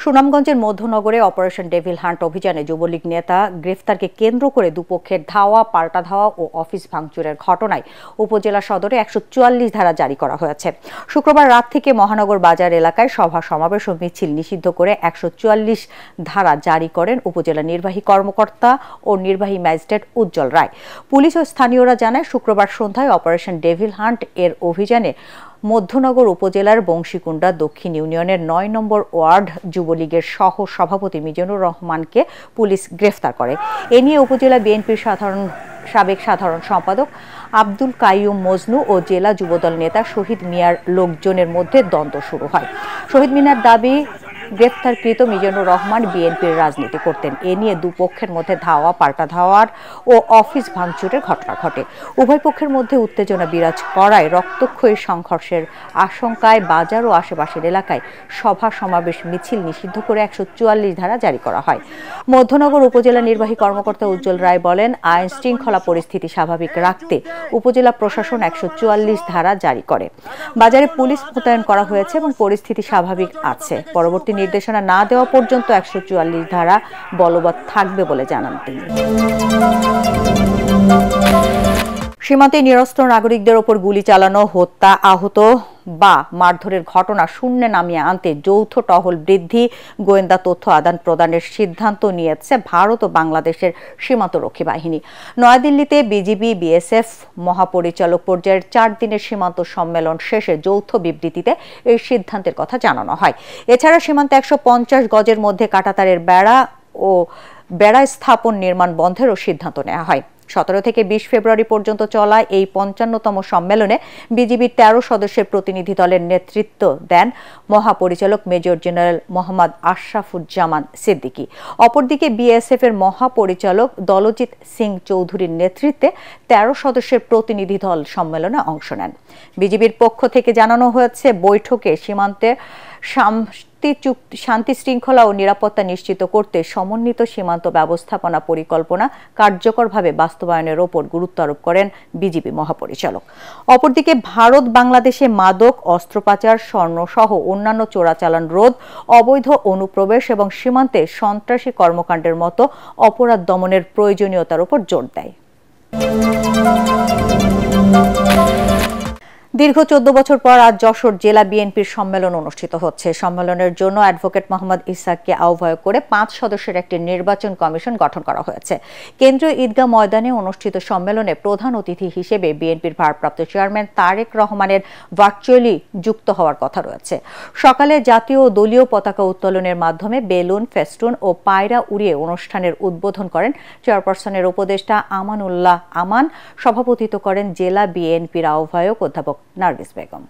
সুনামগঞ্জের মধ্যনগরে operation devil hunt অভিযানে যুবলীগ নেতা গ্রেফতারকে কেন্দ্র করে দুপক্ষের ধাওয়া, পাল্টা ধাওয়া ও অফিস ভাঙচুরের ঘটনায় উপজেলা সদরে ১৪৪ ধারা জারি করা হয়েছে। শুক্রবার রাত থেকে মহানগর বাজার এলাকায় সভা সমাবেশ ও মিছিল নিষিদ্ধ করে ১৪৪ ধারা জারি করেন উপজেলা নির্বাহী কর্মকর্তা ও নির্বাহী ম্যাজিস্ট্রেট উজ্জ্বল রায়। পুলিশ ও স্থানীয়রা জানায়, শুক্রবার সন্ধ্যায় অপারেশন ডেভিল হান্ট এর অভিযানে মধ্যনগর উপজেলার বংশীকুণ্ডা দক্ষিণ ইউনিয়নের ৯ নম্বর ওয়ার্ড যুবলীগের সহ সভাপতি মিজানুর রহমানকে পুলিশ গ্রেফতার করে। এ নিয়ে উপজেলা বিএনপির সাবেক সাধারণ সম্পাদক আব্দুল কাইয়ুম মজনু ও জেলা যুবদল নেতা শহীদ মিয়ার লোকজনের মধ্যে দ্বন্দ্ব শুরু হয়। শহীদ মিয়ার দাবি, গ্রেফতারকৃত মিজানুর রহমান বিএনপির রাজনীতি করতেন। এ নিয়ে দুপক্ষের মধ্যে ধাওয়া, পাল্টা ধাওয়ার ও অফিস ভাঙচুরের ঘটনা ঘটে। উভয় পক্ষের মধ্যে উত্তেজনা বিরাজ করায় রক্তক্ষয়ী সংঘর্ষের আশঙ্কায় বাজার ও আশেপাশের এলাকায় সভা সমাবেশ, মিছিল নিষিদ্ধ করে ১৪৪ ধারা জারি করা হয়। মধ্যনগর উপজেলা নির্বাহী কর্মকর্তা উজ্জ্বল রায় বলেন, আইন শৃঙ্খলা পরিস্থিতি স্বাভাবিক রাখতে উপজেলা প্রশাসন ১৪৪ ধারা জারি করে। বাজারে পুলিশ মোতায়েন করা হয়েছে এবং পরিস্থিতি স্বাভাবিক আছে। পরবর্তী নির্দেশনা না দেওয়া পর্যন্ত ১৪৪ ধারা বলবৎ থাকবে বলে জানান তিনি। সীমান্তে নিরস্ত্র নাগরিকদের ওপর গুলি চালানো, হত্যা, আহত বা মারধরের ঘটনা শূন্যে নামিয়ে আনতে যৌথ টহল বৃদ্ধি, গোয়েন্দা তথ্য আদান প্রদানের সিদ্ধান্ত নিয়েছে ভারত ও বাংলাদেশের সীমান্তরক্ষী বাহিনী। নয়াদিল্লিতে বিজিবি বিএসএফ মহাপরিচালক পর্যায়ের ৪ দিনের সীমান্ত সম্মেলন শেষে যৌথ বিবৃতিতে এই সিদ্ধান্তের কথা জানানো হয়। এছাড়া সীমান্তে ১৫০ গজের মধ্যে কাঁটাতারের বেড়া স্থাপন নির্মাণ বন্ধেরও সিদ্ধান্ত নেওয়া হয়। ১৭ থেকে ২০ ফেব্রুয়ারি পর্যন্ত চলা এই ৫৫তম সম্মেলনে বিজিবির ১৩ সদস্যের প্রতিনিধি দলের নেতৃত্ব দেন মহাপরিচালক মেজর জেনারেল মোহাম্মদ আশরাফুজ্জামান সিদ্দিকী। অপরদিকে বিএসএফ এর মহাপরিচালক দলজিৎ সিং চৌধুরীর নেতৃত্বে ১৩ সদস্যের প্রতিনিধি দল সম্মেলনে অংশ নেন। বিজিবির পক্ষ থেকে জানানো হয়েছে, বৈঠকে সীমান্তে শান্তি শৃঙ্খলা ও নিরাপত্তা নিশ্চিত করতে সমন্বিত সীমান্ত ব্যবস্থাপনা পরিকল্পনা কার্যকরভাবে বাস্তবায়নের ওপর গুরুত্ব আরোপ করেন বিজিবি মহাপরিচালক। অপরদিকে ভারত বাংলাদেশে মাদক, অস্ত্র পাচার, স্বর্ণ সহ অন্যান্য চোরাচালান রোধ, অবৈধ অনুপ্রবেশ এবং সীমান্তে সন্ত্রাসী কর্মকাণ্ডের মতো অপরাধ দমনের প্রয়োজনীয়তার উপর জোর দেয়। দীর্ঘ ১৪ বছর পর আজ যশোর জেলা বিএনপির সম্মেলন অনুষ্ঠিত হচ্ছে। সম্মেলনের জন্য অ্যাডভোকেট মোহাম্মদ ইসহাককে আহ্বায়ক করে ৫ সদস্যের একটি নির্বাচন কমিশন গঠন করা হয়েছে। কেন্দ্রীয় ঈদগাহ ময়দানে অনুষ্ঠিত সম্মেলনে প্রধান অতিথি হিসেবে বিএনপির ভারপ্রাপ্ত চেয়ারম্যান তারেক রহমানের ভার্চুয়ালি যুক্ত হওয়ার কথা রয়েছে। সকালে জাতীয় ও দলীয় পতাকা উত্তোলনের মাধ্যমে বেলুন, ফেস্টুন ও পায়রা উড়িয়ে অনুষ্ঠানের উদ্বোধন করেন চেয়ারপারসনের উপদেষ্টা আমানুল্লাহ আমান। সভাপতিত্ব করেন জেলা বিএনপির আহ্বায়ক অধ্যাপক নার্গিস বেগম।